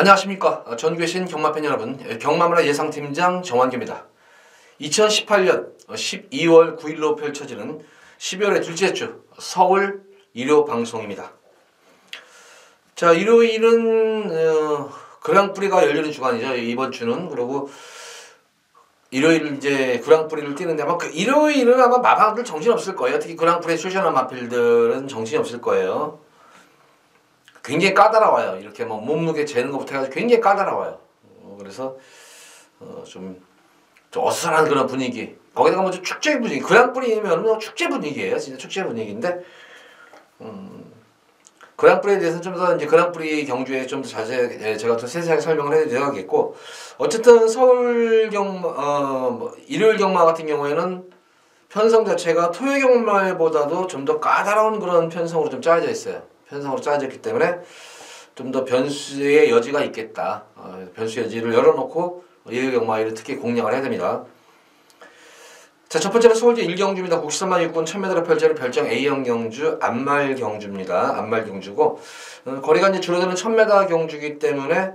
안녕하십니까. 전국에 계신 경마팬 여러분, 경마문화 예상팀장 정환규입니다. 2018년 12월 9일로 펼쳐지는 12월의 둘째 주 서울 일요 방송입니다. 자, 일요일은 그랑프리가 열리는 주간이죠. 이번 주는. 그리고 일요일 이제 그랑프리를 뛰는데 아마 일요일은 아마 마방들 정신 없을 거예요. 특히 그랑프리에 출전한 마필들은 정신이 없을 거예요. 굉장히 까다로워요. 이렇게 뭐 몸무게 재는 것부터 해가지고 굉장히 까다로워요. 그래서 좀 어수선한 그런 분위기. 거기다가 뭐 좀 축제 분위기. 그랑프리면 뭐 축제 분위기예요. 진짜 축제 분위기인데 그랑프리에 대해서 좀 더 이제 그랑프리 경주에 좀 더 자세히 제가 더 세세하게 설명을 해드려야겠고, 어쨌든 서울 일요일 경마 같은 경우에는 편성 자체가 토요일 경마보다도 좀 더 까다로운 그런 편성으로 좀 짜여져 있어요. 편성으로 짜여졌기 때문에 좀 더 변수의 여지가 있겠다. 변수 여지를 열어놓고 일요일 경마일을 특히 공략을 해야 됩니다. 자, 첫 번째는 서울제 1경주입니다. 국시선만 육군 1000m를 펼쳐는 별정 A형 경주 안말 경주입니다. 안말 경주고 거리가 이제 줄어드는 1000m 경주이기 때문에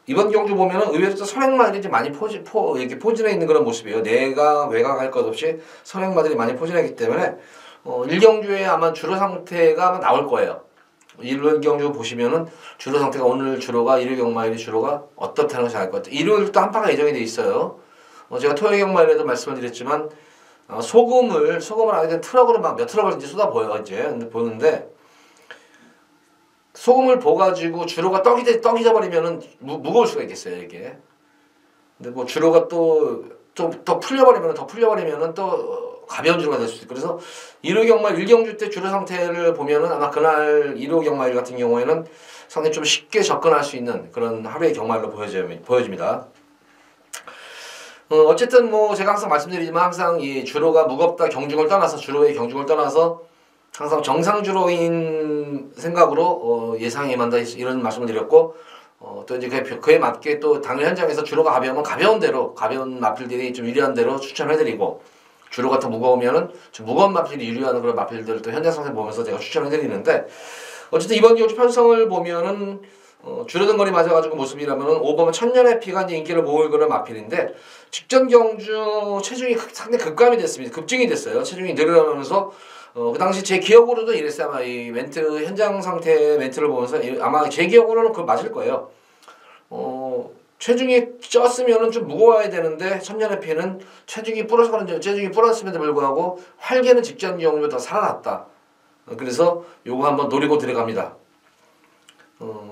이번 경주 보면은 의외로 또 선행마들이 이제 많이 이렇게 포진해 있는 그런 모습이에요. 내가 외곽할 것 없이 선행마들이 많이 포진하기 때문에 1경주에 아마 주로 상태가 아마 나올 거예요. 1경주 보시면은 주로 상태가 오늘 주로가 일요일 경마일이 주로가 어떻다는 것이 알 것 같아요. 일요일 또 한파가 예정이 돼 있어요. 제가 토요일 경마일에도 말씀을 드렸지만 소금을 아예 트럭으로 막 몇 트럭을 이제 쏟아 보여 이제 보는데, 소금을 보가지고 주로가 떡이 져버리면은 무거울 수가 있겠어요 이게. 근데 뭐 주로가 또 좀 더 풀려버리면은 또 가벼운 주로가 될 수 있고, 그래서 일요 경마일 1경주 때 주로 상태를 보면은 아마 그날 일요 경마일 같은 경우에는 상당히 좀 쉽게 접근할 수 있는 그런 하루의 경마일로 보여집니다. 어쨌든 뭐 제가 항상 말씀드리지만 항상 이 주로가 무겁다 주로의 경중을 떠나서 항상 정상 주로인 생각으로 예상에 만다 이런 말씀을 드렸고, 또 이제 그에 맞게 또 당일 현장에서 주로가 가벼우면 가벼운 마필들이 좀 유리한 대로 추천해드리고, 주로가 더 무거우면은 좀 무거운 마필이 유리한 그런 마필들을 또 현장 상태 보면서 제가 추천해드리는데, 어쨌든 이번 경주 편성을 보면은 줄어든 거리 맞아가지고 모습이라면은 5번은 천년의 피가 이제 인기를 모을 그런 마필인데, 직전 경주 체중이 상당히 급증이 됐어요. 체중이 늘어나면서 그 당시 제 기억으로도 이랬어요. 아마 이 멘트 현장 상태 멘트를 보면서 아마 제 기억으로는 그거 맞을 거예요. 체중이 쪘으면은 좀 무거워야 되는데 천년의 피는 체중이 불었음에도 불구하고 활개는 직전 경주보다 더 살아났다. 그래서 요거 한번 노리고 들어갑니다.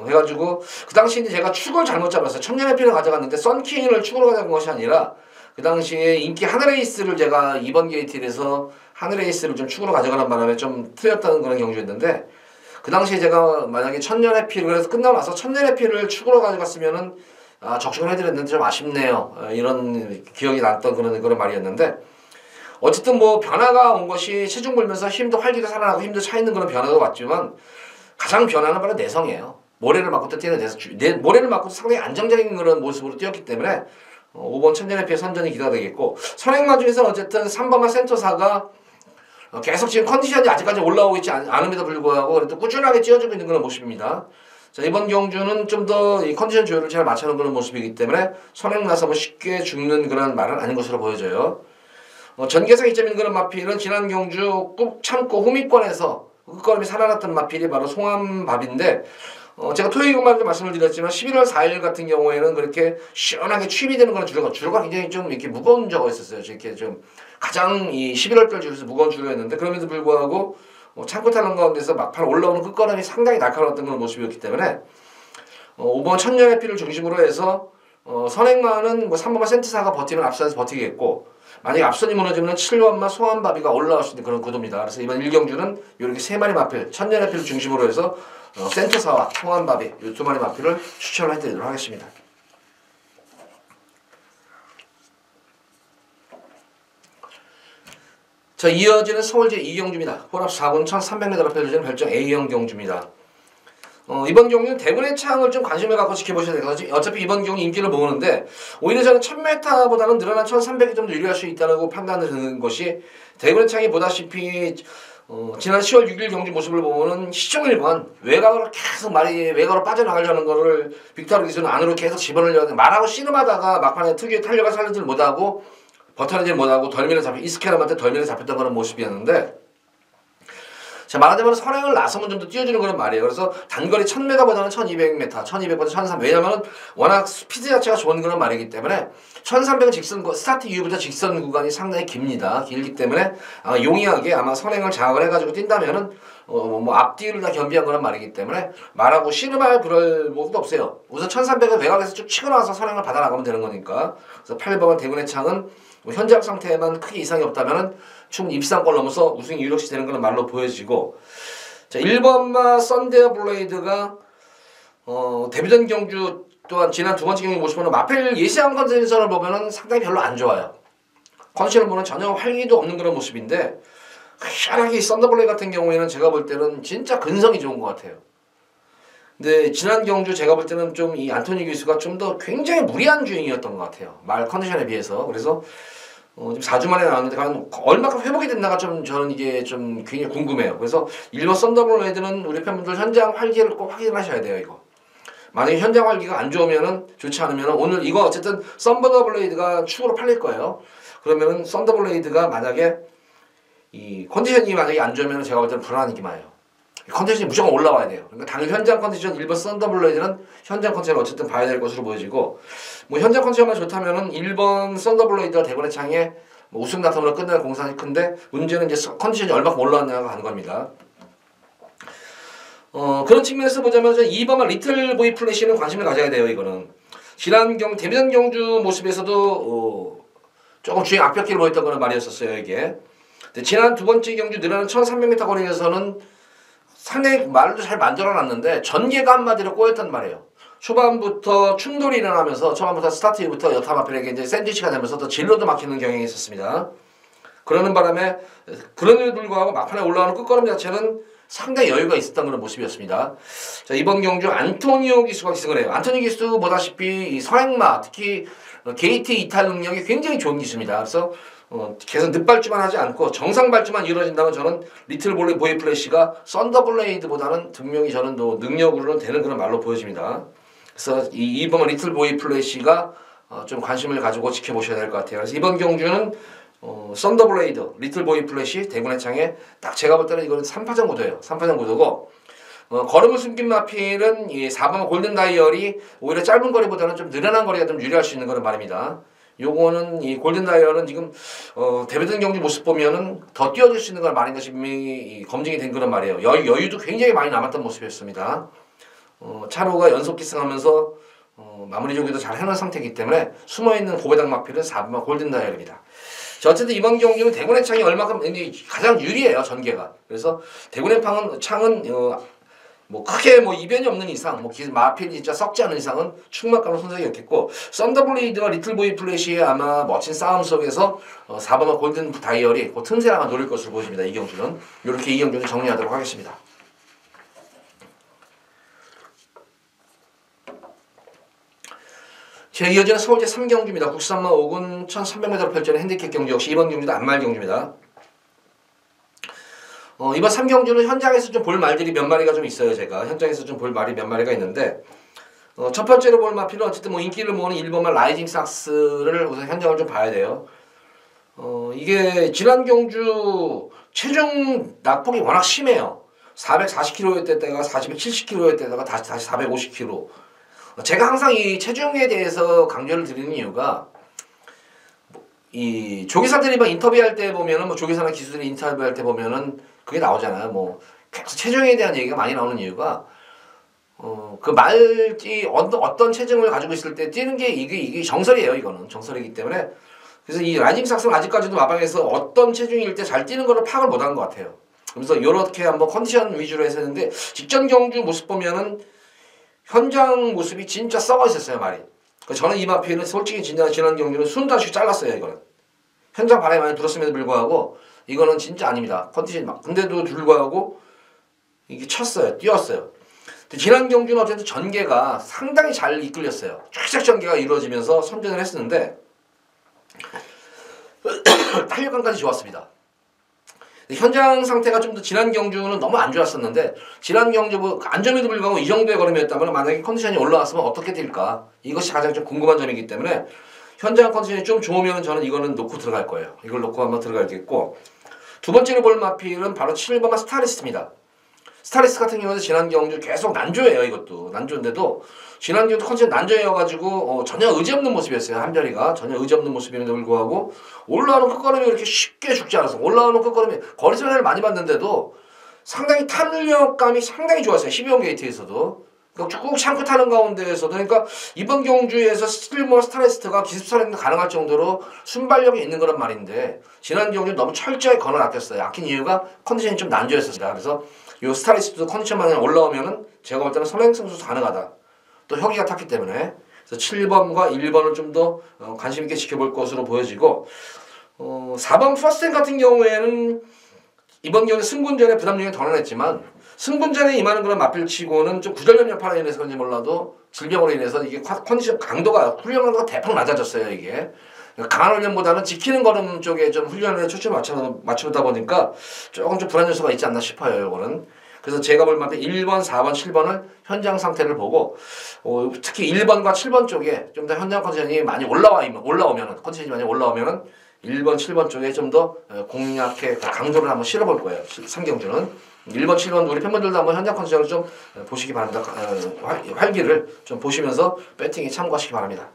해가지고 그 당시 이제 제가 축을 잘못 잡았어요. 천년의 피를 가져갔는데 썬킹을 축으로 가져간 것이 아니라 그 당시에 인기 하늘에이스를 제가 2번 게이트에서 하늘에이스를 좀 축으로 가져가는 바람에 좀 틀렸다는 그런 경주였는데, 그 당시에 제가 만약에 천년의 피를 그래서 끝나고 나서 천년의 피를 축으로 가져갔으면은 적중을 해드렸는데 좀 아쉽네요. 이런 기억이 났던 그런 말이었는데, 어쨌든 뭐 변화가 온 것이 체중 불면서 힘도 활기가 살아나고 힘도 차 있는 그런 변화가 왔지만, 가장 변화는 바로 내성이에요. 모래를 맞고 또 뛰는 내성. 모래를 맞고 상당히 안정적인 그런 모습으로 뛰었기 때문에 5번 천년의 피해 선전이 기대가 되겠고, 선행마 중에서는 어쨌든 3번마 센터사가 계속 지금 컨디션이 아직까지 올라오고 있지 않음에도 불구하고 그래도 꾸준하게 찌어주고 있는 그런 모습입니다. 자, 이번 경주는 좀 더 이 컨디션 조율을 잘 맞춰놓은 그런 모습이기 때문에 선행나서 뭐 쉽게 죽는 그런 말은 아닌 것으로 보여져요. 전개성 이점인 그런 마필은 지난 경주 꾹 참고 후미권에서 끝걸음이 살아났던 마필이 바로 송암밥인데, 제가 토요일 경마에도 말씀을 드렸지만 11월 4일 같은 경우에는 그렇게 시원하게 취입이 되는 그런 주로가 굉장히 좀 이렇게 무거운 주가 있었어요. 이렇게 좀 가장 이 11월달 주에서 무거운 주로였는데, 그럼에도 불구하고 참고 타는 가운데서 막판 올라오는 끝걸음이 상당히 날카로웠던 그런 모습이었기 때문에 5번 천년의 피를 중심으로 해서 선행마는 뭐 3번마 센트사가 버티면 앞선에서 버티겠고, 만약에 앞선이 무너지면 7번마 송암바비가 올라올 수 있는 그런 구도입니다. 그래서 이번 1경주는 이렇게 3마리 마필, 천년의 피를 중심으로 해서 센터사와 송암바비 이 2마리 마필을 추천을 해드리도록 하겠습니다. 자, 이어지는 서울제 2경주입니다. 혼합 4군 1300m를 펼쳐지는 별정 A형 경주입니다. 이번 경주는 대군의 창을 좀 관심을 갖고 지켜보셔야 돼요. 어차피 이번 경주 인기를 모으는데, 오히려 저는 1000m보다는 늘어난 1300이 좀 더 유리할 수 있다고 판단을 드는 것이, 대군의 창이 보다시피 지난 10월 6일 경기 모습을 보면은 시종일관 외곽으로 계속 외곽으로 빠져나가려는 거를 빅토르 기수는 안으로 계속 집어넣으려고 말하고 씨름하다가 막판에 특유의 탄력을 살리질 못하고 버텨내질 못하고 이스케람한테 덜미를 잡혔던 그런 모습이었는데, 자, 말하자면 선행을 나서면 좀 더 뛰어주는 그런 말이에요. 그래서 단거리 1000m보다는 1200m, 1200보다 1300, 왜냐면 워낙 스피드 자체가 좋은 그런 말이기 때문에 1300은 스타트 이후부터 직선 구간이 상당히 깁니다. 길기 때문에 용이하게 아마 선행을 장악을 해가지고 뛴다면은 뭐 앞뒤를 다 겸비한 그런 말이기 때문에 말하고 씨름할 그럴 뭐도 없어요. 우선 1300은 외곽에서 쭉 치고 나와서 선행을 받아 나가면 되는 거니까. 그래서 8번은 대군의 창은 뭐 현장 상태에만 크게 이상이 없다면은 충분히 입상권 넘어서 우승이 유력시 되는 그런 말로 보여지고, 자, 1번마 썬데어 블레이드가 데뷔전 경주 또한 지난 두 번째 경기 모습으로 마펠 예시한 컨디션을 보면은 상당히 별로 안 좋아요. 컨디션을 보면 전혀 활기도 없는 그런 모습인데, 희한하게 썬더블레이드 같은 경우에는 제가 볼 때는 진짜 근성이 좋은 것 같아요. 근데 지난 경주 제가 볼 때는 좀 이 안토니 기수가 좀 더 굉장히 무리한 주행이었던 것 같아요. 말 컨디션에 비해서. 그래서 지금 4주 만에 나왔는데 과연 얼마큼 회복이 됐나가 좀 저는 이게 좀 굉장히 궁금해요. 그래서 일본 썬더블레이드는 우리 팬분들 현장 활기를 꼭 확인하셔야 돼요. 이거 만약에 현장 활기가 안 좋으면은, 좋지 않으면은, 오늘 이거 어쨌든 썬더블레이드가 축으로 팔릴 거예요. 그러면은 썬더블레이드가 만약에 이 컨디션이 만약에 안 좋으면은 제가 볼 때는 불안하기만 해요. 컨디션이 무조건 올라와야 돼요. 그러니까 당일 현장 컨디션, 일본 썬더블레이드는 현장 컨디션을 어쨌든 봐야 될 것으로 보여지고, 뭐 현장 컨디션만 좋다면은 일본 썬더블레이드와 대군의 창에 뭐 우승 다툼으로 끝날 공산이 큰데, 문제는 이제 컨디션이 얼마큼 올라왔냐가 하는 겁니다. 그런 측면에서 보자면 2번만 리틀 보이 플래시는 관심을 가져야 돼요. 이거는 지난 데뷔전 경주 모습에서도 조금 주행 앞벽길을 보였던 그런 말이었었어요. 이게 근데 지난 두 번째 경주 늘어나는 1300m 거리에서는 상당히 말도 잘 만들어놨는데 전개가 한마디로 꼬였단 말이에요. 초반부터 충돌이 일어나면서 초반부터 스타트 이후부터 여타 마필에게 이제 샌드위치가 되면서 또 진로도 막히는 경향이 있었습니다. 그러는 바람에 그런데도 불구하고 막판에 올라오는 끝걸음 자체는 상당히 여유가 있었던 그런 모습이었습니다. 자, 이번 경주 안토니오 기수가 기승을 해요. 안토니오 기수 보다시피 이 선행마, 특히 게이트 이탈 능력이 굉장히 좋은 기수입니다. 그래서 계속 늦발주만 하지 않고 정상 발주만 이루어진다면 저는 리틀 보이 플래시가 썬더블레이드보다는 분명히 저는 또 능력으로는 되는 그런 말로 보여집니다. 그래서 이번 리틀 보이 플래시가 좀 관심을 가지고 지켜보셔야 될 것 같아요. 그래서 이번 경주는 썬더블레이드, 리틀 보이 플래시, 대군의 창에 딱 제가 볼 때는 이거는 3파전 구도예요. 3파전 구도고, 걸음을 숨긴 마필은 이 4번 골든 다이얼이 오히려 짧은 거리보다는 좀 느슨한 거리가 좀 유리할 수 있는 그런 말입니다. 요거는 이 골든 다이얼은 지금 데뷔전 경주 모습 보면은 더 뛰어들 수 있는 걸 말인 것이 이미 검증이 된 그런 말이에요. 여유도 굉장히 많이 남았던 모습이었습니다. 차로가 연속 기승하면서 마무리 조기도 잘 해놓은 상태이기 때문에 숨어있는 고배당 마필은 4번 골든 다이얼입니다. 자, 어쨌든 이번 경기는 대군의 창이 얼마큼 가장 유리해요. 전개가. 그래서 대군의 창은 뭐 크게 뭐 이변이 없는 이상, 뭐 마필이 진짜 썩지 않은 이상은 충만감은 손색이었겠고, 썬더블레이드와 리틀보이 플래시의 아마 멋진 싸움 속에서 4번과 골든 다이얼이 그 틈새를 아마 노릴 것으로 보여집니다. 이 경주는 이렇게 이 경주는 정리하도록 하겠습니다. 제 이어지는 서울제 3경주입니다. 국산마 5군 1300m 펼치는 핸디캡 경주 역시 이번 경주도 안말 경주입니다. 이번 3경주는 현장에서 좀 볼 말들이 몇 마리가 좀 있어요. 제가 현장에서 좀 볼 말이 몇 마리가 있는데, 첫 번째로 볼 마필은 어쨌든 뭐 인기를 모으는 1번말 라이징 삭스를 우선 현장을 좀 봐야 돼요. 이게 지난 경주 체중 낙폭이 워낙 심해요. 440kg였다가 470kg였다가 다시 450kg. 제가 항상 이 체중에 대해서 강조를 드리는 이유가, 이 조기사들이 막 인터뷰할 때 보면은 뭐 조기사나 기수들이 인터뷰할 때 보면은 그게 나오잖아요. 뭐 계속 체중에 대한 얘기가 많이 나오는 이유가, 그 말이 어떤 체중을 가지고 있을 때 뛰는 게 이게 정설이에요. 이거는 정설이기 때문에. 그래서 이 라이징 삭스는 아직까지도 마방에서 어떤 체중일 때 잘 뛰는 거를 파악을 못한 것 같아요. 그래서 이렇게 한번 컨디션 위주로 해서 했는데, 직전 경주 모습 보면은 현장 모습이 진짜 썩어 있었어요, 말이. 저는 이 마피는 솔직히 지난 경주는 순다시 잘랐어요, 이거는. 현장 바람이 많이 불었음에도 불구하고 이거는 진짜 아닙니다. 컨디션 막. 근데도 불구하고 이게 쳤어요, 뛰었어요. 근데 지난 경주는 어쨌든 전개가 상당히 잘 이끌렸어요. 쫙쫙 전개가 이루어지면서 선전을 했었는데 탄력감까지 좋았습니다. 현장 상태가 좀 더 지난 경주는 너무 안 좋았었는데 지난 경주 뭐 안점에도 불구하고 이 정도의 걸음이었다면 만약에 컨디션이 올라왔으면 어떻게 될까? 이것이 가장 좀 궁금한 점이기 때문에 현장 컨디션이 좀 좋으면 저는 이거는 놓고 들어갈 거예요. 이걸 놓고 한번 들어가겠고 두 번째로 볼 마필은 바로 7번마 스타리스트입니다. 스타리스 같은 경우는 지난 경주 계속 난조예요. 이것도 난조인데도 지난 경주 컨디션 난조여가지고 전혀 의지 없는 모습이었어요. 한별이가 전혀 의지 없는 모습임에도 불구하고 올라오는 끝걸음이 그렇게 쉽게 죽지 않았어. 올라오는 끝걸음이 거리 손해를 많이 봤는데도 상당히 탄력감이 상당히 좋았어요. 12번 게이트에서도 그러니까 쭉 참고 타는 가운데에서도 그러니까 이번 경주에서 스틸머 스타리스트가 기습 선행도 가능할 정도로 순발력이 있는 거란 말인데 지난 경주 너무 철저히 건을 아꼈어요. 아낀 이유가 컨디션이 좀 난조였습니다. 그래서 이 스타리스트도 컨디션만 올라오면은 제가 볼 때는 선행승수 가능하다. 또 혁이가 탔기 때문에 그래서 7번과 1번을 좀 더 관심 있게 지켜볼 것으로 보여지고 4번 프러스텐 같은 경우에는 이번 경기 승분전에 부담력이 덜어냈지만 승분전에 임하는 그런 마필치고는 좀 구절염 여파로 인해서 그런지 몰라도 질병으로 인해서 이게 컨디션 강도가 훈련 강도가 대폭 낮아졌어요. 이게 강한 훈련보다는 지키는 걸음 쪽에 좀 훈련에 초점을 맞추다 보니까 조금 좀 불안 요소가 있지 않나 싶어요. 이거는. 그래서 제가 볼 만큼 1번, 4번, 7번을 현장 상태를 보고 특히 1번과 7번 쪽에 좀 더 현장 컨디션이 많이 올라오면은 컨디션이 많이 올라오면은 1번, 7번 쪽에 좀 더 공략해 강조를 한번 실어볼 거예요. 3경주는 1번, 7번 우리 팬분들도 한번 현장 컨디션을 좀 보시기 바랍니다. 활기를 좀 보시면서 배팅에 참고하시기 바랍니다.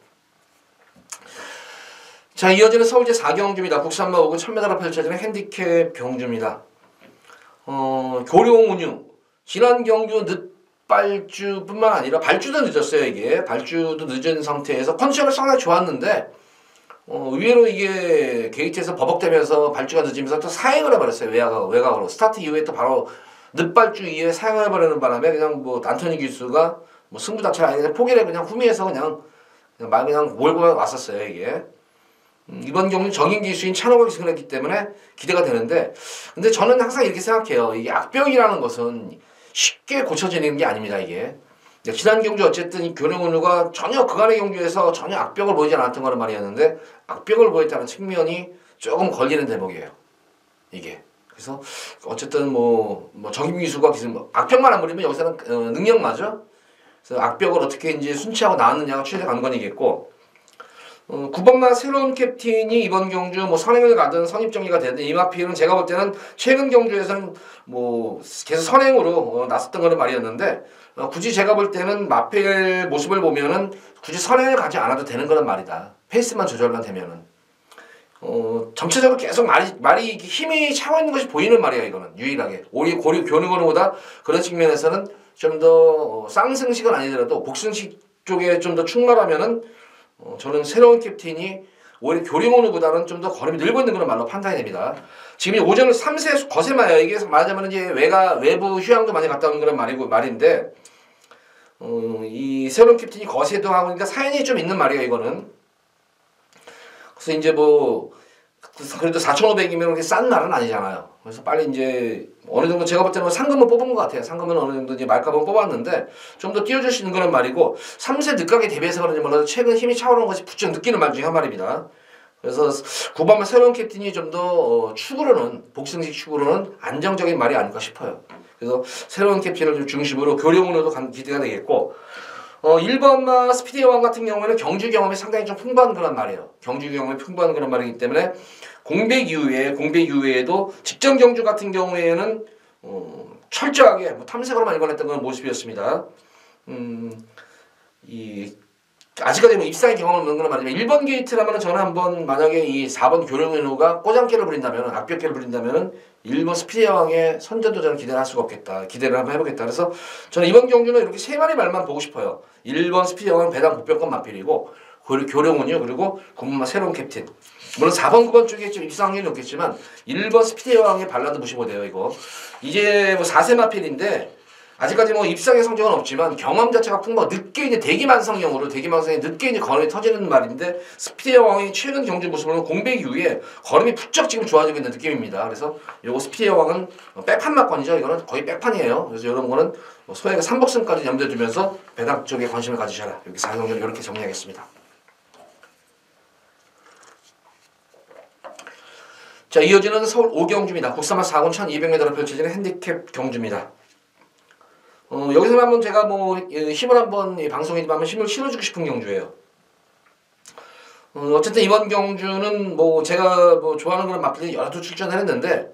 자, 이어지는 서울제 4경주입니다. 국산마 5군 1000m로 펼쳐지는 핸디캡 경주입니다. 교룡 운유 지난 경주 늦발주뿐만 아니라 발주도 늦었어요. 이게 발주도 늦은 상태에서 컨디션은 상당히 좋았는데 의외로 이게 게이트에서 버벅대면서 발주가 늦으면서 또 사행을 해버렸어요. 외곽으로 스타트 이후에 또 바로 늦발주 이후에 사행을 해버리는 바람에 그냥 뭐 안토니 기수가 뭐 승부 자체가 아니라 포기를 그냥 후미에서 그냥 몰고 왔었어요. 이게 이번 경기 정인 기수인 찬호가 기승을 했기 때문에 기대가 되는데 근데 저는 항상 이렇게 생각해요. 이게 악병이라는 것은 쉽게 고쳐지는 게 아닙니다. 이게 지난 경주 어쨌든 이 교령은우가 전혀 그간의 경주에서 전혀 악병을 보이지 않았던 거란 말이었는데 악병을 보였다는 측면이 조금 걸리는 대목이에요. 이게 그래서 어쨌든 뭐 정인 기수가 기승 악병만 안 부리면 여기서는 능력마죠. 그래서 악병을 어떻게 이제 순치하고 나왔느냐가 최대 관건이겠고. 9번마 새로운 캡틴이 이번 경주 뭐 선행을 가든 선입 정리가 되든 이마피는 제가 볼 때는 최근 경주에서는 뭐 계속 선행으로 나섰던 거는 말이었는데 굳이 제가 볼 때는 마필 모습을 보면은 굳이 선행을 가지 않아도 되는 거란 말이다. 페이스만 조절만 되면은 전체적으로 계속 말이 힘이 차고 있는 것이 보이는 말이야. 이거는 유일하게 오히려 교능으로보다 그런 측면에서는 좀 더 쌍승식은 아니더라도 복승식 쪽에 좀 더 충만하면은 저는 새로운 캡틴이 오히려 교령원우보다는 좀 더 걸음이 늘고 있는 그런 말로 판단이 됩니다. 지금 오전을 3세 거세마예요. 이게 말하자면 이제 외부 휴양도 많이 갔다 오는 그런 말인데 이 새로운 캡틴이 거세도 하고 그러니까 사연이 좀 있는 말이에요. 이거는. 그래서 이제 뭐 그래도 4,500이면 그렇게 싼 날은 아니잖아요. 그래서 빨리 이제 어느 정도 제가 볼 때는 상금은 뽑은 것 같아요. 상금은 어느 정도 이제 말값은 뽑았는데 좀 더 띄워줄 수 있는 그런 말이고 3세 늦가게 대비해서 그런지 몰라도 최근 힘이 차오르는 것이 부쩍 느끼는 말 중에 한 말입니다. 그래서 9번마 새로운 캡틴이 좀 더 복승식 축으로는 안정적인 말이 아닐까 싶어요. 그래서 새로운 캡틴을 좀 중심으로 교령으로도 기대가 되겠고 1번마 스피드 여왕 같은 경우에는 경주 경험이 상당히 좀 풍부한 그런 말이에요. 경주 경험이 풍부한 그런 말이기 때문에 공백 이후에도 직전 경주 같은 경우에는 철저하게 탐색으로만 일관했던 그런 모습이었습니다. 아직까지 입상의 경험을 없는 건 말이지만 1번 게이트라면 저는 한번 만약에 이 4번 교령은우가 꼬장깨를 부린다면 악벽깨를 부린다면 1번 스피드 여왕의 선전도 저는 기대를 할 수가 없겠다. 기대를 한번 해보겠다. 그래서 저는 이번 경주는 이렇게 세 마리 말만 보고 싶어요. 1번 스피드 여왕은 배당 복병권 마필이고 교령은우 그리고 9번마 새로운 캡틴. 물론 4번 9번 쪽에 좀 입상 확률이 높겠지만 1번 스피드 여왕의 발라드 무시 못해요. 이거 이제 뭐 4세 마필인데 아직까지 뭐 입상의 성적은 없지만 경험 자체가 풍부하고 늦게 이제 대기만성형으로 대기만성에 늦게 이제 걸음이 터지는 말인데 스피드 여왕이 최근 경주 모습으로는 공백 이후에 걸음이 부쩍 지금 좋아지고 있는 느낌입니다. 그래서 요거 스피드 여왕은 백판 막건이죠. 이거는 거의 백판이에요. 그래서 이런 거는 소액의 3복승까지 염두에 두면서 배당 쪽에 관심을 가지셔라. 여기 4경주를 이렇게 정리하겠습니다. 자, 이어지는 서울 오경주입니다. 국사마 4군 1200m로 펼쳐지는 핸디캡 경주입니다. 여기서는 한번 제가 힘을 한번 방송이지만 한번 힘을 실어주고 싶은 경주예요. 어쨌든 이번 경주는 제가 좋아하는 그런 마필들이 여러 두 출전을 했는데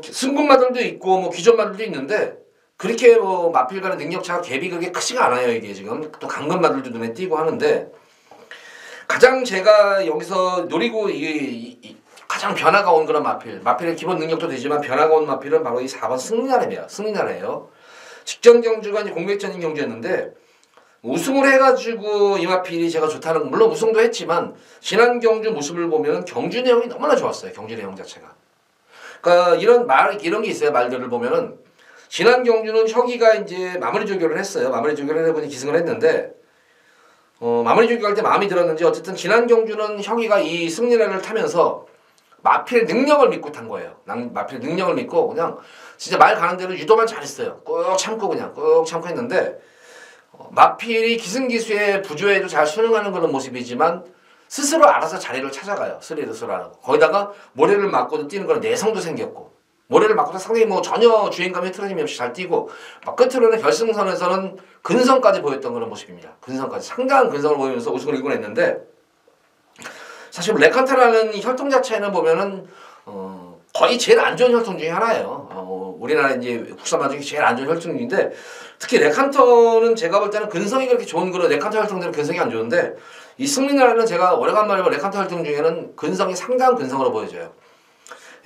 승군마들도 있고 기존마들도 있는데 그렇게 마필 간의 능력차가 갭이 그렇게 크지가 않아요. 이게 지금 또 강건마들도 눈에 띄고 하는데 가장 제가 여기서 노리고 가장 변화가 온 그런 마필의 기본 능력도 되지만 변화가 온 마필은 바로 이 4번 승리나래입니다. 승리나래예요. 직전 경주가 이제 공백전인 경주였는데 우승을 해가지고 이 마필이 제가 좋다는, 물론 우승도 했지만 지난 경주 모습을 보면 경주 내용이 너무나 좋았어요. 경주 내용 자체가. 그러니까 이런 게 있어요. 말들을 보면은 지난 경주는 혁이가 이제 마무리 조교를 했어요. 마무리 조교를 해보니 기승을 했는데 마무리 조교할 때 마음이 들었는지 어쨌든 지난 경주는 혁이가 이 승리나래를 타면서 마필의 능력을 믿고 탄 거예요. 마필의 능력을 믿고 그냥 진짜 말 가는 대로 유도만 잘했어요. 꾹 참고 했는데 마필이 기승기수의 부조에도 잘 순응하는 그런 모습이지만 스스로 알아서 자리를 찾아가요. 스스로. 거기다가 모래를 맞고도 뛰는 그런 내성도 생겼고 모래를 맞고도 상당히 전혀 주행감이 흐트러짐이 없이 잘 뛰고 끝으로는 결승선에서는 근성까지 보였던 그런 모습입니다. 근성까지 상당한 근성을 보이면서 우승을 이뤄냈는데 사실 레칸타라는 혈통 자체는 보면은 거의 제일 안 좋은 혈통 중에 하나예요. 우리나라 이제 국산마 중에 제일 안 좋은 혈통인데 특히 레칸터는 제가 볼 때는 근성이 그렇게 좋은 그런 레칸터 혈통들은 근성이 안 좋은데 이 승리나라는 제가 오래간만에 본 레칸터 혈통 중에는 근성이 상당한 근성으로 보여져요.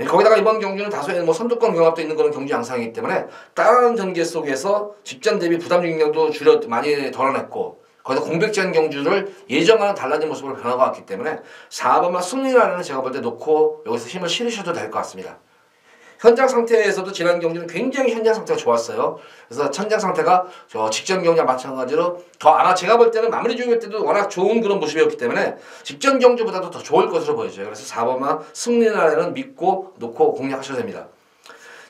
거기다가 이번 경주는 다소의 선두권 경합도 있는 그런 경주 양상이기 때문에 다른 전개 속에서 직전 대비 부담 중량도 많이 덜어냈고 거기다 공백전 경주를 예전과는 달라진 모습으로 변화가 왔기 때문에 4번만 승리나라는 제가 볼 때 놓고 여기서 힘을 실으셔도 될 것 같습니다. 현장 상태에서도 지난 경주는 굉장히 현장 상태가 좋았어요. 그래서 현장 상태가 직전 경주와 마찬가지로 제가 볼 때는 마무리 조교 때도 워낙 좋은 그런 모습이었기 때문에 직전 경주보다도 더 좋을 것으로 보여져요. 그래서 4번만 승리나라는 믿고 놓고 공략하셔도 됩니다.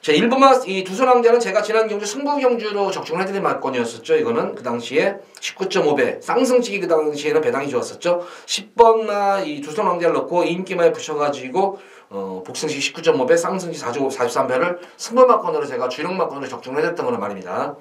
자, 1번마 이 두손왕자는 제가 지난 경주 승부 경주로 적중을 해드린 말건이었었죠. 이거는 그 당시에 19.5배 쌍승치기 그 당시에는 배당이 좋았었죠. 10번마 이 두손왕자를 넣고 인기마에 붙여가지고 복승시 19.5배 쌍승시 43배를 승부마건으로 제가 주력마건으로 적중을 해드렸던 거란 말입니다.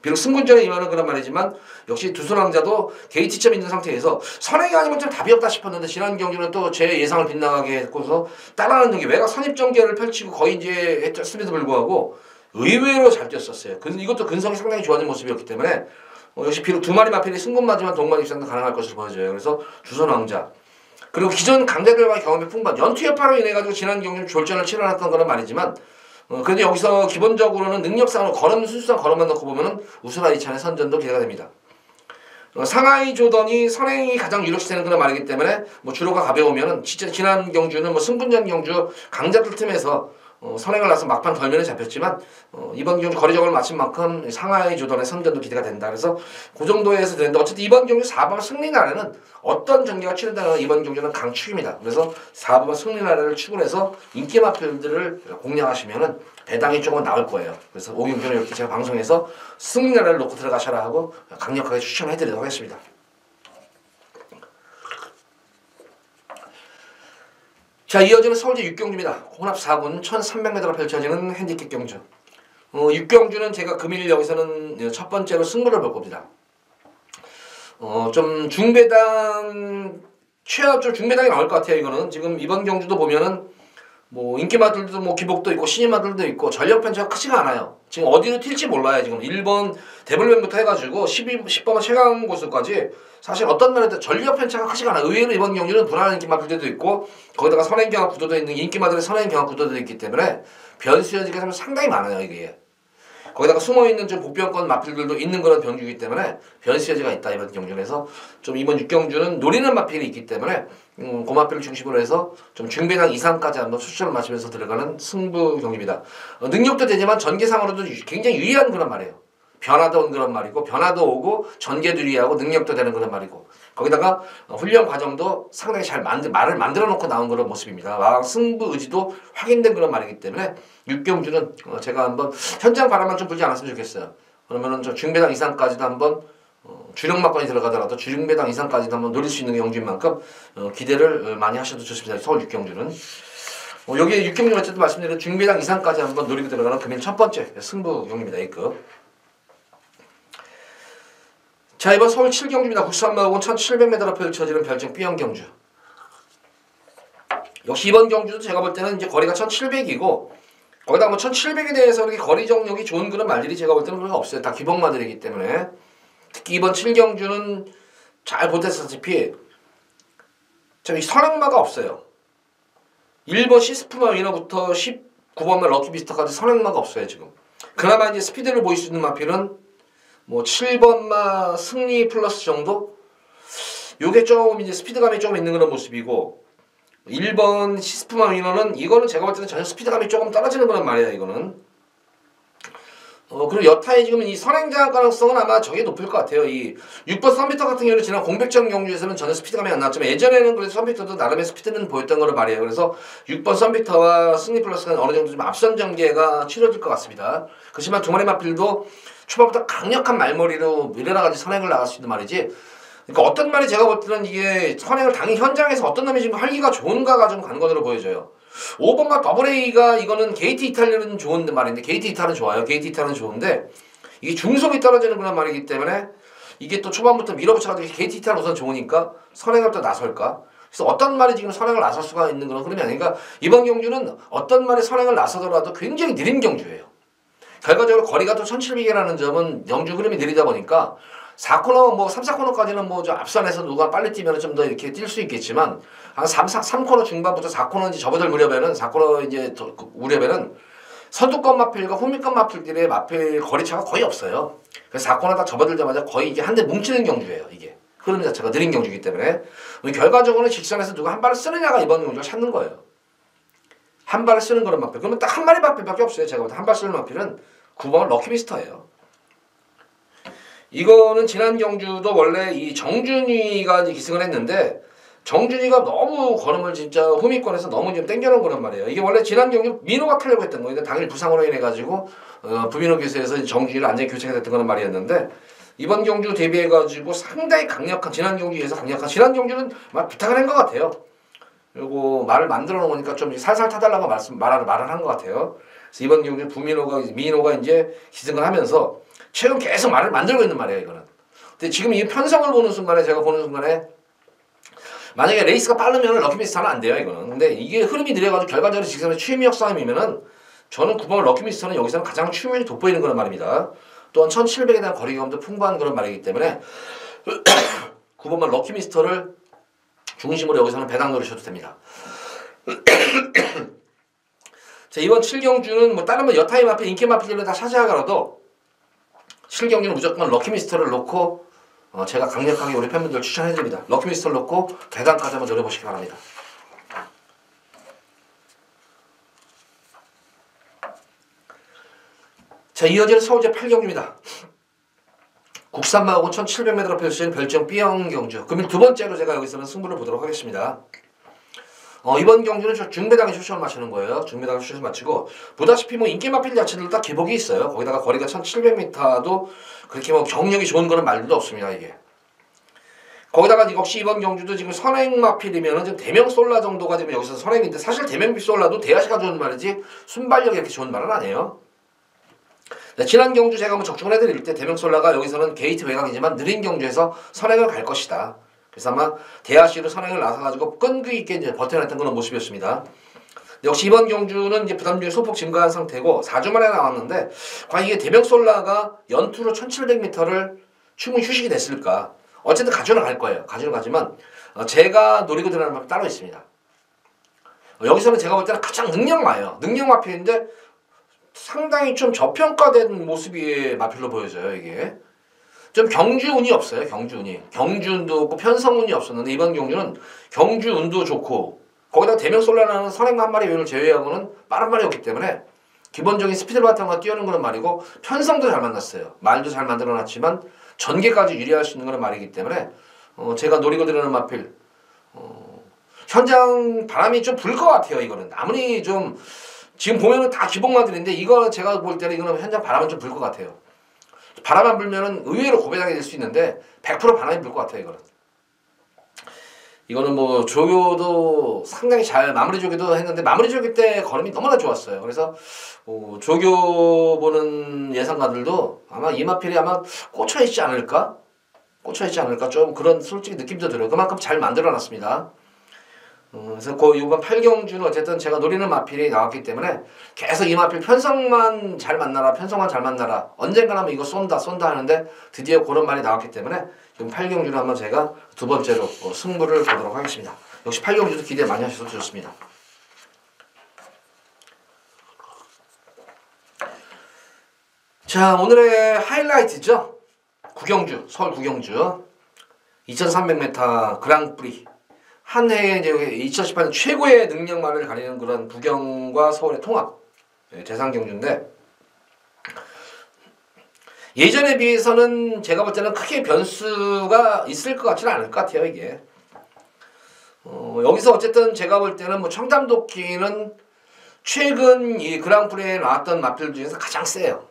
비록 승군전에 임하는 그런 말이지만 역시 두손왕자도 게이트점 있는 상태에서 선행이 아니면 좀 답이 없다 싶었는데 지난 경기는 또 제 예상을 빗나가게 했고서 따라하는 경기 외곽 선입전개를 펼치고 거의 이제 했음에도 불구하고 의외로 잘 뛰었었어요. 이것도 근성이 상당히 좋아진 모습이었기 때문에 역시 비록 두 마리 마필이 승군 맞으면 동반 입상도 가능할 것으로 보여져요. 그래서 두손왕자 그리고 기존 강자들과의 경험이 풍부한 연투 여파로 인해 가지고 지난 경기는 졸전을 치러놨던 그런 말이지만 그래도 여기서 기본적으로는 능력상으로 순수상 걸음만 넣고 보면은 우스라 이찬의 선전도 기대가 됩니다. 상하이 조던이 선행이 가장 유력시되는 그런 말이기 때문에 주로가 가벼우면은 진짜 지난 경주는 승분전 경주 강자들 틈에서 선행을 나서 막판 덜면에 잡혔지만 이번 경주 거리적으로 마친 만큼 상하이 조던의 선전도 기대가 된다. 그래서 그 정도에서 되는데 어쨌든 이번 경주 4번 승리나래는 어떤 전개가 치른다는 이번 경주는 강축입니다. 그래서 4번 승리나래를 축을 해서 인기 마필들을 공략하시면은 배당이 조금 나올 거예요. 그래서 오경주는 이렇게 제가 방송에서 승리나래를 놓고 들어가셔라 하고 강력하게 추천해드리도록 하겠습니다. 자, 이어지는 서울제 6경주입니다. 혼합 4군 1300m로 펼쳐지는 핸디캡 경주. 6경주는 제가 금일 여기서는 첫 번째로 승부를 볼 겁니다. 좀 중배당 중배당이 나올 것 같아요. 이거는 지금 이번 경주도 보면은 인기마들도 기복도 있고 신인마들도 있고 전력 편차가 크지가 않아요. 지금 어디로 튈지 몰라요. 지금 1번 데블맨부터 해가지고 10번 최강 고수까지 사실 어떤 면에도 전력 편차가 크지가 않아요. 의외로 이번 경주는 불안한 인기마들도 있고 거기다가 선행경합 구도도 있는 인기마들의 선행경합 구도도 있기 때문에 변수 여지가 상당히 많아요. 이게 거기다가 숨어있는 좀 복병권 마필들도 있는 그런 경주이기 때문에 변수 여지가 있다. 이번 경주에서 좀 이번 6경주는 노리는 마필이 있기 때문에 그 마필을 중심으로 해서 좀 중배당 이상까지 한번 수준을 맞추면서 들어가는 승부 경기입니다. 능력도 되지만 전개상으로도 굉장히 유리한 그런 말이에요. 변화도 온 그런 말이고 변화도 오고 전개도 유리하고 능력도 되는 그런 말이고 거기다가 훈련 과정도 상당히 잘 말을 만들어 놓고 나온 그런 모습입니다. 승부 의지도 확인된 그런 말이기 때문에 6경주는 제가 한번 현장 바람만 좀 불지 않았으면 좋겠어요. 그러면은 저 중배당 이상까지도 한번 주력 막건이 들어가더라도 주중배당 이상까지도 한번 노릴 수 있는 경주인 만큼 기대를 많이 하셔도 좋습니다. 서울 육경주는. 여기 육경주 어쨌든 말씀드린 중배당 이상까지 한번 노리고 들어가는 금일 첫 번째 승부 경기입니다. A급. 자, 이번 서울 7경주입니다. 93마고는 1700m로 펼쳐지는 별정 B형 경주. 역시 이번 경주도 제가 볼 때는 이제 거리가 1700이고 거기다 뭐 1700에 대해서 그렇게 거리 정력이 좋은 그런 말들이 제가 볼 때는 그런 거 없어요. 다 기복마들이기 때문에. 특히 이번 7경주는 잘 보셨다시피 이 선행마가 없어요. 1번 시스프마 위너부터 19번마 럭키비스터까지 선행마가 없어요, 지금. 그나마 이제 스피드를 보일 수 있는 마필은 뭐 7번마 승리 플러스 정도? 요게 좀 이제 스피드감이 좀 있는 그런 모습이고 1번 시스프마 위너는 이거는 제가 볼 때는 전혀 스피드감이 조금 떨어지는 그런 말이에요, 이거는. 그리고 여타의 지금 이 선행장 가능성은 아마 저게 높을 것 같아요. 이 6번 썬비터 같은 경우는 지난 공백전 경주에서는 전혀 스피드감이 안 나왔지만 예전에는 그래서 썬비터도 나름의 스피드는 보였던 거로 말이에요. 그래서 6번 썬비터와 승리 플러스가 어느 정도 좀 앞선 전개가 치러질 것 같습니다. 그렇지만 두 마리 마필도 초반부터 강력한 말머리로 밀어나가지 선행을 나갈 수 있는 말이지. 그러니까 어떤 말이 제가 볼 때는 이게 선행을 당일 현장에서 어떤 놈이 지금 활기가 좋은가가 좀 관건으로 보여져요. 5번마 더블 A가 이거는 게이트 이탈은 좋은 말인데 게이트 이탈은 좋아요. 게이트 이탈은 좋은데 이게 중속이 떨어지는 그런 말이기 때문에 이게 또 초반부터 밀어붙여가지고 게이트 이탈 우선 좋으니까 선행을 또 나설까? 그래서 어떤 말이 지금 선행을 나설 수가 있는 그런 흐름이 아니니까 이번 경주는 어떤 말이 선행을 나서더라도 굉장히 느린 경주예요. 결과적으로 거리가 또 1700이라는 점은 경주 흐름이 느리다 보니까 4코너 뭐 3, 4코너까지는 뭐 저 앞선에서 누가 빨리 뛰면 좀 더 이렇게 뛸 수 있겠지만 한 3코너 중반부터 4코너 이제 접어들 무렵에는 4코너 이제 무렵에는 선두권 마필과 후미권 마필들의 마필 거리차가 거의 없어요. 그래서 4코너 딱 접어들자마자 거의 이게 한 대 뭉치는 경주예요. 이게 흐름 자체가 느린 경주이기 때문에 결과적으로는 직선에서 누가 한 발을 쓰느냐가 이번 경주를 찾는 거예요. 한 발을 쓰는 그런 마필. 그러면 딱 한 마리 마필밖에 없어요. 제가 볼 때 한 발 쓰는 마필은 9번 럭키비스터예요. 이거는 지난 경주도 원래 이 정준이가 기승을 했는데 정준이가 너무 걸음을 진짜 후미권에서 너무 좀 땡겨놓은 거란 말이에요. 이게 원래 지난 경주 민호가 타려고 했던 거예요. 당일 부상으로 인해 가지고 부민호 교수에서 정준이를 완전히 교체가 됐던 그런 말이었는데 이번 경주 대비해 가지고 상당히 강력한 지난 경주에서 강력한 지난 경주는 막 부탁을 한 것 같아요. 그리고 말을 만들어 놓으니까 좀 살살 타달라고 말을 한 것 같아요. 그래서 이번 경주 민호가 이제 기승을 하면서 최근 계속 말을 만들고 있는 말이에요, 이거는. 근데 지금 이 편성을 보는 순간에 제가 보는 순간에 만약에 레이스가 빠르면 럭키미스터는 안 돼요, 이거는. 근데 이게 흐름이 느려가지고 결과적으로 직선의 추임력 싸움이면은 저는 9번 럭키미스터는 여기서는 가장 추임력이 돋보이는 그런 말입니다. 또한 1700에 대한 거리감도 풍부한 그런 말이기 때문에 9번만 럭키미스터를 중심으로 여기서는 배당 노리셔도 됩니다. 자, 이번 7경주는 뭐 다른 뭐 여타임 앞에 인기 마필들을 다 차지하더라도 7경주는 무조건 럭키미스터를 놓고 제가 강력하게 우리 팬분들 추천해드립니다. 럭키미스터를 놓고 대단까지 한번 노려보시기 바랍니다. 자, 이어지는 서울제 8경주입니다. 국산마하고 1700m로 펼쳐진 별정 B형 경주. 금일 두 번째로 제가 여기서는 승부를 보도록 하겠습니다. 이번 경주는 중배당에 출전을 마치는 거예요. 중배당에 출전을 마치고 보다시피 뭐 인기 마필 자체들도 다 기복이 있어요. 거기다가 거리가 1700m도 그렇게 뭐 경력이 좋은 그런 말들도 없습니다. 이게 거기다가 역시 이번 경주도 지금 선행 마필이면은 지금 대명 솔라 정도가 지금 여기서 선행인데 사실 대명 솔라도 대하시가 좋은 말이지 순발력이 이렇게 좋은 말은 아니에요. 네, 지난 경주 제가 한번 적중을 해드릴 때 대명 솔라가 여기서는 게이트 외곽이지만 느린 경주에서 선행을 갈 것이다. 그래서 아마 대하시로 선행을 나서가지고 끈기 있게 이제 버텨냈던 그런 모습이었습니다. 역시 이번 경주는 이제 부담률이 소폭 증가한 상태고 4주 만에 나왔는데 과연 이게 대명솔라가 연투로 1700m를 충분히 휴식이 됐을까? 어쨌든 가져는 갈 거예요. 가져는 가지만 제가 노리고 들어가는 방법이 따로 있습니다. 여기서는 제가 볼 때는 가장 능력 마필인데 상당히 좀 저평가된 모습이 마필로 보여져요. 이게 좀 경주운이 없어요. 경주운도 없고 편성운이 없었는데 이번 경주는 경주운도 좋고 거기다 대명솔라라는 선행 한 마리 외를 제외하고는 빠른 말이었기 때문에 기본적인 스피드를 바탕으로 뛰어는 그런 말이고 편성도 잘 만났어요. 말도 잘 만들어놨지만 전개까지 유리할 수 있는 그런 말이기 때문에 제가 노리고 들어오는 마필 현장 바람이 좀 불 것 같아요. 이거는 아무리 좀 지금 보면은 다 기복마들인데 이거 제가 볼 때는 이거는 현장 바람은 좀 불 것 같아요. 바람 안 불면은 의외로 고배당이 될 수 있는데 100% 바람이 불 것 같아요. 이거는 뭐 조교도 상당히 잘 마무리 조교도 했는데 마무리 조교 때 걸음이 너무나 좋았어요. 그래서 조교 보는 예상가들도 아마 이마필이 아마 꽂혀 있지 않을까? 꽂혀 있지 않을까? 좀 그런 솔직히 느낌도 들어요. 그만큼 잘 만들어놨습니다. 그래서 이번 8경주는 어쨌든 제가 노리는 마필이 나왔기 때문에 계속 이 마필 편성만 잘 만나라, 편성만 잘 만나라. 언젠가는 한번 이거 쏜다 하는데 드디어 그런 말이 나왔기 때문에 지금 8경주는 한번 제가 두 번째로 승부를 보도록 하겠습니다. 역시 8경주도 기대 많이 하셔서 좋습니다. 자, 오늘의 하이라이트죠. 구경주, 서울 구경주 2300m 그랑프리 한 해에 이제 2018년 최고의 능력만을 가리는 그런 부경과 서울의 통합 대상 경주인데 예전에 비해서는 제가 볼 때는 크게 변수가 있을 것 같지는 않을 것 같아요. 이게 여기서 어쨌든 제가 볼 때는 뭐 청담도끼는 최근 이 그랑프리에 나왔던 마필 중에서 가장 세요.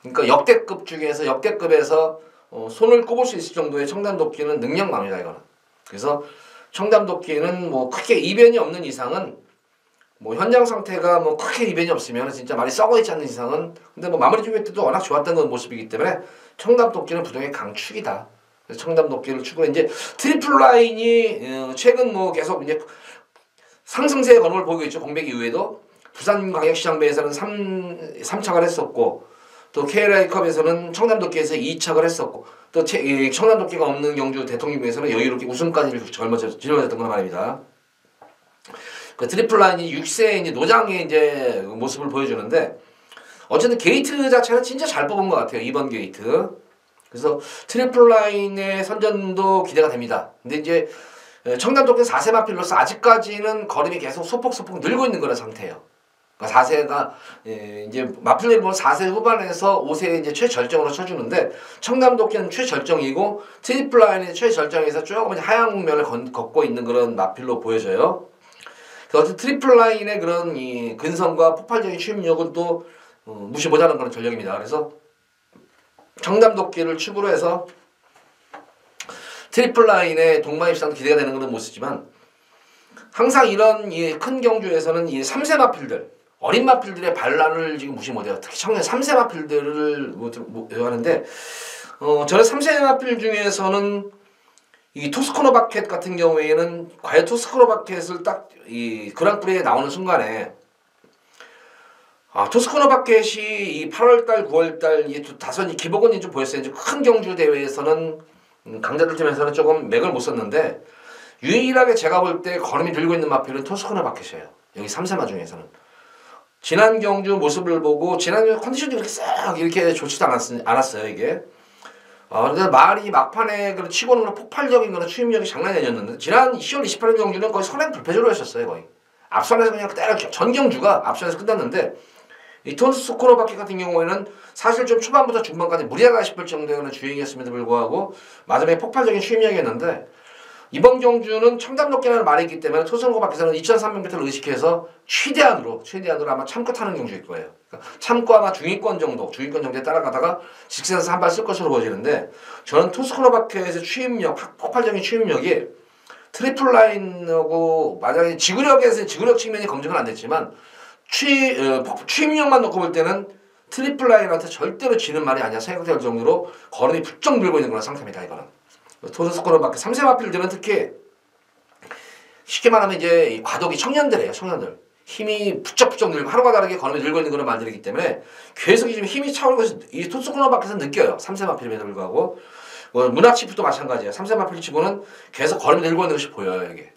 그러니까 역대급 중에서 역대급에서 손을 꼽을 수 있을 정도의 청담도끼는 능력맘이다 이거는. 그래서 청담도끼는 뭐 크게 이변이 없는 이상은 뭐 현장 상태가 뭐 크게 이변이 없으면 진짜 많이 썩어 있지 않는 이상은 근데 뭐 마무리 중에 때도 워낙 좋았던 건 모습이기 때문에 청담도끼는 부동의 강축이다. 그래서 청담도끼를 추구해 이제 트리플 라인이 최근 뭐 계속 이제 상승세의 걸음을 보이고 있죠. 공백 이후에도 부산광역시장배에서는 3착을 했었고 또 KLI컵에서는 청담도끼에서 2착을 했었고 또 청담도끼가 없는 경주 대통령에서는 여유롭게 우승까지 짊어졌던 건 말입니다. 그 트리플 라인이 6세 이제 노장의 이제 모습을 보여주는데 어쨌든 게이트 자체는 진짜 잘 뽑은 것 같아요. 이번 게이트. 그래서 트리플 라인의 선전도 기대가 됩니다. 근데 이제 청담도끼 4세 마필로서 아직까지는 걸음이 계속 소폭소폭 늘고 있는 그런 상태예요. 4세가 이제 마필레를 보면 4세 후반에서 5세 이제 최절정으로 쳐주는데 청담도끼는 최절정이고 트리플 라인의 최절정에서 조금 이제 하향면을 걷고 있는 그런 마필로 보여져요. 어쨌든 트리플 라인의 그런 이 근성과 폭발적인 추임력은 또 무시 못하는 그런 전력입니다. 그래서 청담도끼를 축으로 해서 트리플 라인의 동마입상 기대가 되는 것은 못 쓰지만 항상 이런 이 큰 경주에서는 이 3세 마필들 어린 마필들의 반란을 지금 무시 못해요. 특히 청년 3세 마필들을 하는데 저는 3세 마필 중에서는 이 투스코너 바켓 같은 경우에는 과연 투스코너 바켓을 딱 이 그랑프리에 나오는 순간에 투스코너 바켓이 이 8월달 9월달 이 다선이 기복원이 좀 보였어요. 큰 경주 대회에서는 강자들 팀에서는 조금 맥을 못 썼는데 유일하게 제가 볼 때 걸음이 들고 있는 마필은 투스코너 바켓이에요. 여기 3세마 중에서는. 지난 경주 모습을 보고 지난 경주 컨디션이 그렇게 싹 이렇게 좋지도 않았어요 이게. 근데 말이 막판에 그 치고는 그런 폭발적인 그런 추임력이 장난이 아니었는데 지난 10월 28일 경주는 거의 선행 불패조로 했었어요 거의. 앞선에서 그냥 때려 전 경주가 앞선에서 끝났는데 이 투스코너 바켓 같은 경우에는 사실 좀 초반부터 중반까지 무리하다 싶을 정도의 주행이었음에도 불구하고 마지막에 폭발적인 추임력이었는데 이번 경주는 청담도끼라는 말이 있기 때문에 투스코너 바켓에서는 2300m를 의식해서 최대한으로 아마 참고 타는 경주일 거예요. 그러니까 참고 아마 중위권 정도에 따라가다가 직선에서 한 발 쓸 것으로 보여지는데 저는 투스코너 바켓의 추임력, 폭발적인 추임력이 트리플 라인하고 만약에 지구력에서 지구력 측면이 검증은 안 됐지만 추임력만 놓고 볼 때는 트리플 라인한테 절대로 지는 말이 아니야 생각될 정도로 걸음이 부쩍 늘고 있는 그런 상태입니다. 이거는 투스코너 바켓 3세 마필들은 특히 쉽게 말하면 이제 과도기 청년들이에요. 청년들 힘이 부쩍부쩍 늘고 하루가 다르게 걸음이 늘고 있는 그런 말들이기 때문에 계속 지금 힘이 차오르고 이 투스코너 바켓은 느껴요. 3세 마필임에도 불구하고 문학치프도 마찬가지예요. 3세 마필 치고는 계속 걸음이 늘고 있는 것이 보여요. 이게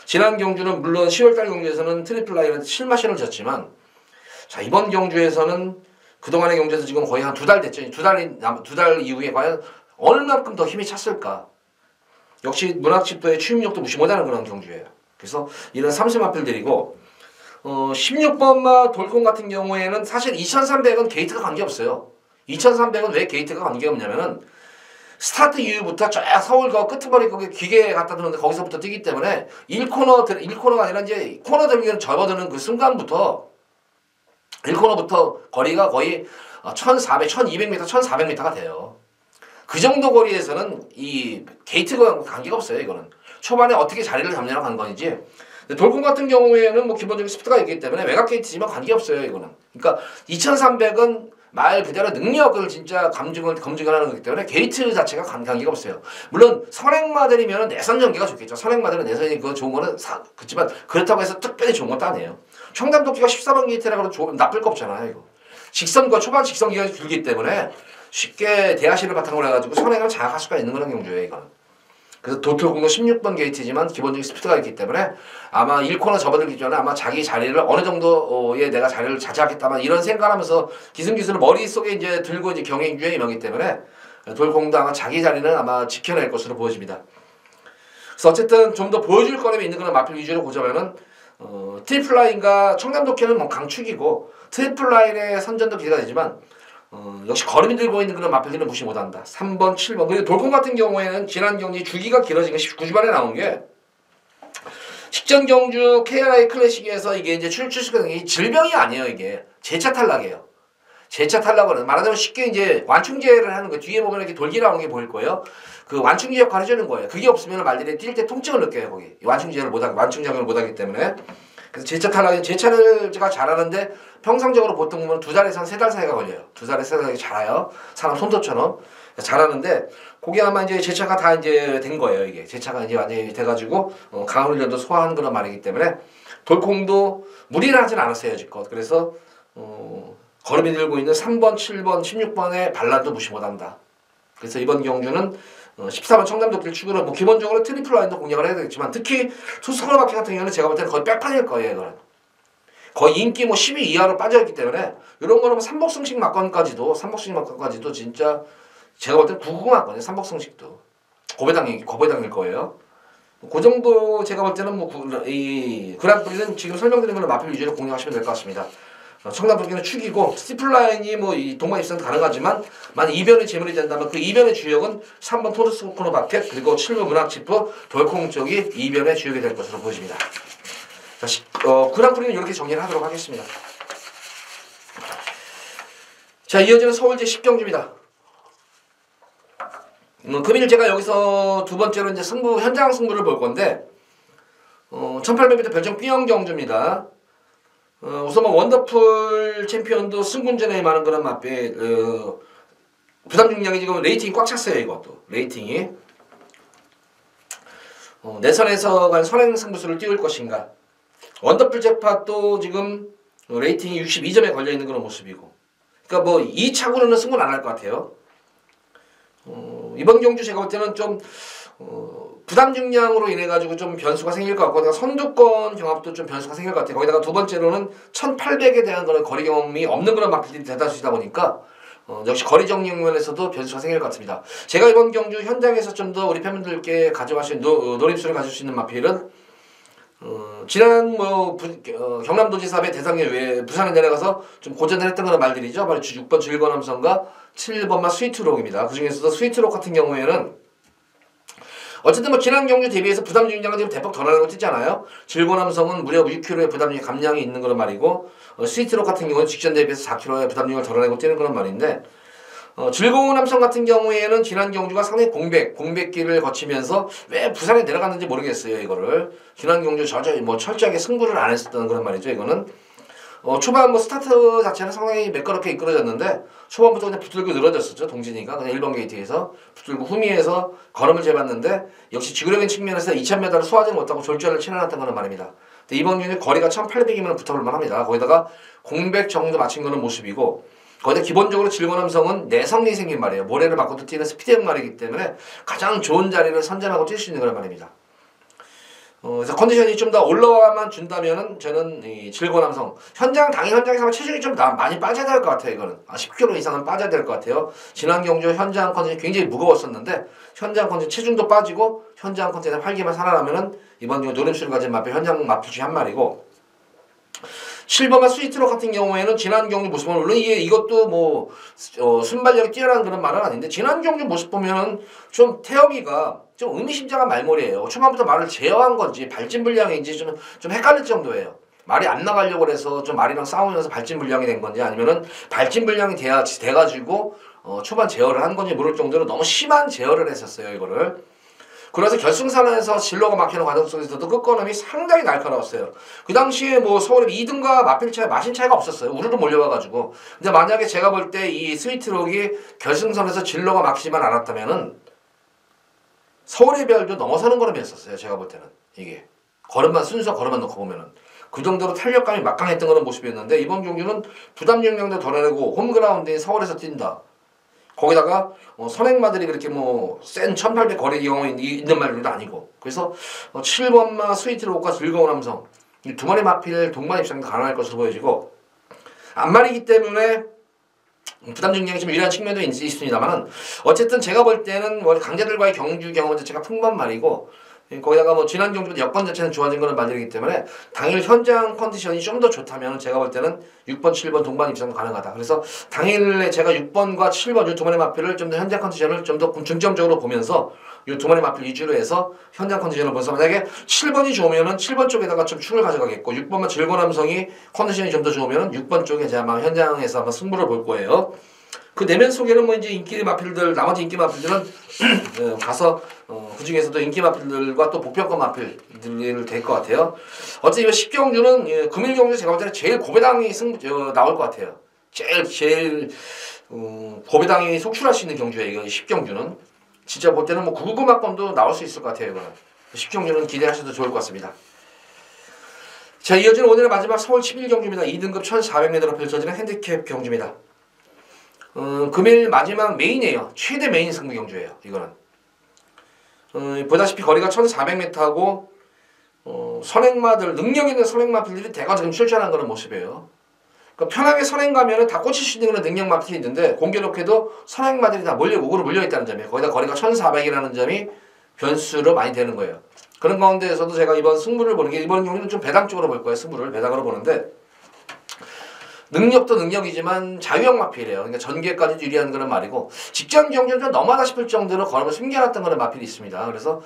지난 경주는 물론 10월달 경주에서는 트리플 라인한테 7마신을 졌지만 자 이번 경주에서는 그동안의 경주에서 지금 거의 한 2달 됐죠. 두 달 이후에 과연 얼마큼 더 힘이 찼을까. 역시 문학치프의 추임력도 무시 못하는 그런 경주예요. 그래서 이런 3세 마필들이고 16번마 돌콘 같은 경우에는 사실 2300은 게이트가 관계없어요. 2300은 왜 게이트가 관계없냐면은 스타트 이후부터 쫙 서울 그 끄트머리 거기 기계 갖다 두는데 거기서부터 뛰기 때문에 1코너가 아니라 이제 코너 들기는 접어드는 그 순간부터 1코너부터 거리가 거의 1400, 1200m, 1400m가 돼요. 그 정도 거리에서는 이 게이트가 관계가 없어요. 이거는 초반에 어떻게 자리를 잡냐랑 관건이지. 돌콩 같은 경우에는 뭐 기본적인 스피드가 있기 때문에 외곽 게이트지만 관계 없어요. 이거는. 그러니까 2300은 말 그대로 능력을 진짜 검증을 하는 거기 때문에 게이트 자체가 관계가 없어요. 물론 선행마들이면 내선 전개가 좋겠죠. 선행마들은 내선이 그거 좋은 거는 그렇지만 그렇다고 해서 특별히 좋은 것도 아니에요. 청담도끼가 14번 게이트라고 해도 나쁠 거 없잖아요. 이거. 직선과 초반 직선 기간이 길기 때문에 쉽게 대하시를 바탕으로 해가지고 선행을 장악할 수가 있는 그런 경주예요. 이거는. 그래서 도틀공도 16번 게이트지만 기본적인 스피드가 있기 때문에 아마 1코너 접어들기 전에 아마 자기 자리를 어느 정도의 내가 자리를 차지하겠다만 이런 생각하면서 기승기승을 머릿속에 이제 들고 이제 경행주에 임하기 때문에 돌콩도 아마 자기 자리는 아마 지켜낼 것으로 보여집니다. 그래서 어쨌든 좀 더 보여줄 거림이 있는 그런 마필 위주로 보자면은 트리플라인과 청담도끼는 뭐 강축이고 트리플라인의 선전도 기대가 되지만 역시 걸음이 들고 있는 그런 마필들은 무시 못한다. 3번, 7번. 그리고 돌콩 같은 경우에는 지난 경기 주기가 길어진 게 19주반에 나온 게 식전 경주 KRI 클래식에서 이게 이제 출시가 이 질병이 아니에요. 이게 재차 탈락이에요. 재차 탈락은 말하자면 쉽게 이제 완충제를 하는 거 뒤에 보면 이렇게 돌기 나오는 게 보일 거예요. 그 완충제 역할을 해주는 거예요. 그게 없으면 말들이 뛸 때 통증을 느껴요. 거기 완충제를 못하기 완충작용을 못하기 때문에. 그래서 재차 탈락은 재차를 제가 잘하는데 평상적으로 보통 보면 2달에서 한 3달 사이가 걸려요. 2달에서 3달 사이 잘해요. 사람 손톱처럼 잘하는데 그게 아마 이제 재차가 다 이제 된 거예요. 이게 재차가 이제 완전히 돼가지고 강한 훈련도 소화한 그런 말이기 때문에 돌콩도 무리를 하진 않았어요. 여지껏. 그래서 걸음이 들고 있는 3번, 7번, 16번의 반란도 무시 못한다. 그래서 이번 경주는 14번 청담도끼를 축으로 뭐 기본적으로 트리플 라인도 공략을 해야 되겠지만 특히 투스코너 바퀴 같은 경우는 제가 볼 때는 거의 백판일 거예요. 이거는. 거의 인기 뭐 10위 이하로 빠져있기 때문에 이런 거는 뭐 삼복승식 막건까지도 진짜 제가 볼 때는 99 막건이에요. 삼복승식도 고배당일 거예요. 그 정도 제가 볼 때는 뭐 이 그랑프리는 지금 설명드린 걸로 마필 위주로 공략하시면 될 것 같습니다. 청담도끼는 축이고 스티플라인이 뭐 이 동반 입선 가능하지만 만약 이변이 재물이 된다면 그 이변의 주역은 3번 토르스코너 바켓 그리고 7번 문학지프 돌콩 쪽이 이변의 주역이 될 것으로 보여집니다. 자, 그랑프리는 이렇게 정리를 하도록 하겠습니다. 자, 이어지는 서울제 10경주입니다. 금일 제가 여기서 두 번째로 이제 현장 승부를 볼 건데 1800m 별정 B형 경주입니다. 우선 뭐 원더풀 챔피언도 승군전에 많은 그런 맛배 부담 중량이 지금 레이팅이 꽉 찼어요. 이것도 레이팅이 내선에서 간 선행 승부수를 띄울 것인가. 원더풀 잭팟도 지금 레이팅이 62점에 걸려있는 그런 모습이고 그러니까 뭐 2차고로는 승부는 안 할 것 같아요. 이번 경주 제가 볼 때는 좀 부담 중량으로 인해 가지고 좀 변수가 생길 것 같고 선두권 경합도 좀 변수가 생길 것 같아요. 거기다가 두 번째로는 1800에 대한 그런 거리 경험이 없는 그런 마필들이 대다수이다 보니까 역시 거리 정리 면에서도 변수가 생길 것 같습니다. 제가 이번 경주 현장에서 좀 더 우리 팬분들께 가져가실 노림수를 가질 수 있는 마필은 지난 경남도지사의 대상에 외에 부산에 내려가서 좀 고전을 했던 그런 말들이죠. 바로 6번 즐거남성과 7번만 스위트록입니다. 그 중에서도 스위트록 같은 경우에는 어쨌든 뭐 지난 경주 대비해서 부담 중량은 지금 대폭 덜어내고 뛰잖아요. 즐거남성은 무려 6kg의 부담 중량 감량이 있는 그런 말이고 스위트록 같은 경우는 직전 대비해서 4kg의 부담 중량을 덜어내고 뛰는 그런 말인데 즐거운 남성 같은 경우에는 지난 경주가 상당히 공백기를 거치면서 왜 부산에 내려갔는지 모르겠어요. 이거를 지난 경주 철저하게 승부를 안 했었던 그런 말이죠. 이거는 초반 뭐 스타트 자체는 상당히 매끄럽게 이끌어졌는데 초반부터 그냥 붙들고 늘어졌었죠. 동진이가 그냥 1번 게이트에서 붙들고 후미에서 걸음을 재봤는데 역시 지구력인 측면에서 2000m를 소화하지 못하고 졸전을 치러놨던 그런 말입니다. 근데 이번 경주 거리가 1800이면 붙어볼만 합니다. 거기다가 공백 정도 맞춘 거는 모습이고 거기다 기본적으로 즐거남성은 내성이 생긴 말이에요. 모래를 맞고도 뛰는 스피드형 말이기 때문에 가장 좋은 자리를 선점하고 뛸 수 있는 그런 말입니다. 그래서 컨디션이 좀 더 올라와만 준다면은 저는 이 즐거남성 당일 현장에서 체중이 좀 많이 빠져야 될 것 같아요. 이거는 10kg 이상은 빠져야 될 것 같아요. 지난 경주 현장 컨디션이 굉장히 무거웠었는데 현장 컨디션 체중도 빠지고 현장 컨디션의 활기만 살아나면은 이번 경주 노림수를 가진 마필 현장 마필 중에 한 마리고 7번과 스위트록 같은 경우에는 지난 경주 모습 보면 물론 이것도 뭐 순발력이 뛰어난 그런 말은 아닌데 지난 경주 모습 보면은 좀 태엽이가 좀 의미심장한 말머리예요. 초반부터 말을 제어한 건지 발진 분량인지 좀 헷갈릴 정도예요. 말이 안 나가려고 해서 좀 말이랑 싸우면서 발진불량이 된 건지 아니면은 발진불량이 돼가지고 초반 제어를 한 건지 모를 정도로 너무 심한 제어를 했었어요 이거를. 그래서 결승선에서 진로가 막히는 과정 속에서도 끝걸음이 상당히 날카로웠어요. 그 당시에 뭐 서울의 2등과 마신 차이가 없었어요. 우르르 몰려와가지고. 근데 만약에 제가 볼 때 이 스위트록이 결승선에서 진로가 막히지만 않았다면은 서울의 별도 넘어서는 걸음이었었어요. 제가 볼 때는 이게 순서 걸음만 놓고 보면은 그 정도로 탄력감이 막강했던 그런 모습이었는데 이번 경기는 부담 영향도 덜어내고 홈그라운드인 서울에서 뛴다. 거기다가 선행마들이 그렇게 뭐 센 1800 거리 경험이 있는 말들도 아니고 그래서 7번마 스위트록과 즐거운 함성 이 두 마리 마필 동반 입장도 가능할 것으로 보여지고 앞말이기 때문에 부담 중량이 좀 유리한 측면도 있습니다만은 어쨌든 제가 볼 때는 원래 강자들과의 경주 경험 자체가 풍부한 말이고 거기다가 뭐 지난 경주보다 여건 자체는 좋아진 그런 말들이기 때문에 당일 현장 컨디션이 좀 더 좋다면 제가 볼 때는 6번, 7번 동반 입장도 가능하다. 그래서 당일에 제가 6번과 7번 이 두 마리 마필을 좀 더 현장 컨디션을 좀 더 중점적으로 보면서 이 두 마리 마필 위주로 해서 현장 컨디션을 보면서 만약에 7번이 좋으면은 7번 쪽에다가 좀 축을 가져가겠고 6번만 즐거운 함성이 컨디션이 좀 더 좋으면은 6번 쪽에 제가 아마 현장에서 한번 승부를 볼 거예요. 그 내면 속에는 뭐 이제 인기 마필들 나머지 인기 마필들은 가서 그 중에서도 인기 마필들과 또 복평가 마필들이 될 것 같아요. 어쨌든 이번 10경주는 금일 경주 제가 볼 때는 제일 고배당이 나올 것 같아요. 제일 고배당이 속출할 수 있는 경주예요. 이거 10경주는 진짜 볼 때는 뭐 999막건도 나올 수 있을 것 같아요. 이거는 10경주는 기대하셔도 좋을 것 같습니다. 자, 이어지는 오늘의 마지막 서울 11경주입니다. 2등급 1400m로 펼쳐지는 핸디캡 경주입니다. 금일 마지막 메인이에요. 최대 메인 승부 경주예요. 이거는 보다시피 거리가 1400m하고 선행마들 능력 있는 선행마들이 대거 지금 출전한 그런 모습이에요. 그러니까 편하게 선행 가면은 다 꽂힐 수 있는 그런 능력 마필이 있는데 공교롭게도 선행마들이 다 우으로 몰려있다는 점이에요. 거기다 거리가 1400이라는 점이 변수로 많이 되는 거예요. 그런 가운데에서도 제가 이번 승부를 보는 게 이번 경기는 좀 배당 쪽으로 볼 거예요. 승부를 배당으로 보는데 능력도 능력이지만 자유형 마필이에요. 그러니까 전개까지 유리한 그런 말이고 직전 경기는 좀 너무하다 싶을 정도로 걸음을 숨겨놨던 그런 마필이 있습니다. 그래서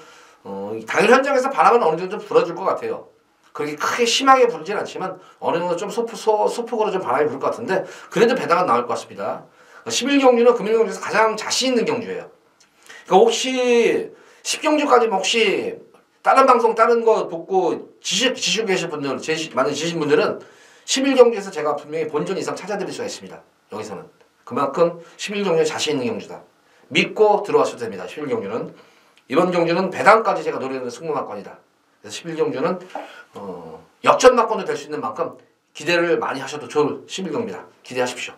당일 현장에서 바람은 어느 정도 좀 불어줄 것 같아요. 그렇게 크게 심하게 불진 않지만 어느 정도 좀 소폭으로 좀 바람이 불 것 같은데 그래도 배당은 나올 것 같습니다. 11경주는 금일 경주에서 가장 자신 있는 경주예요. 그러니까 혹시 10경주까지는 혹시 다른 방송 다른 거 보고 지시고 계신 분들 많은 지신 분들은 11경주에서 제가 분명히 본전 이상 찾아드릴 수가 있습니다. 여기서는 그만큼 11경주에 자신 있는 경주다. 믿고 들어와셔도 됩니다. 11경주는 이번 경주는 배당까지 제가 노리는 승부막권이다. 그래서 11경주는 역전막권도 될 수 있는 만큼 기대를 많이 하셔도 좋을 11경주입니다. 기대하십시오.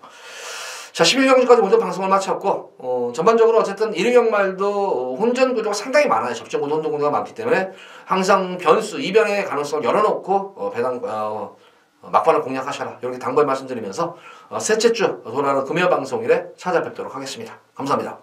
자, 11경주까지 모두 방송을 마쳤고 전반적으로 어쨌든 1위 말도 혼전 구도가 상당히 많아요. 접전 구도, 혼전 구도가 많기 때문에 항상 변수, 이변의 가능성을 열어놓고 배당 막판을 공략하셔라. 이렇게 단거에 말씀드리면서 셋째 주 돌아오는 금요 방송일에 찾아뵙도록 하겠습니다. 감사합니다.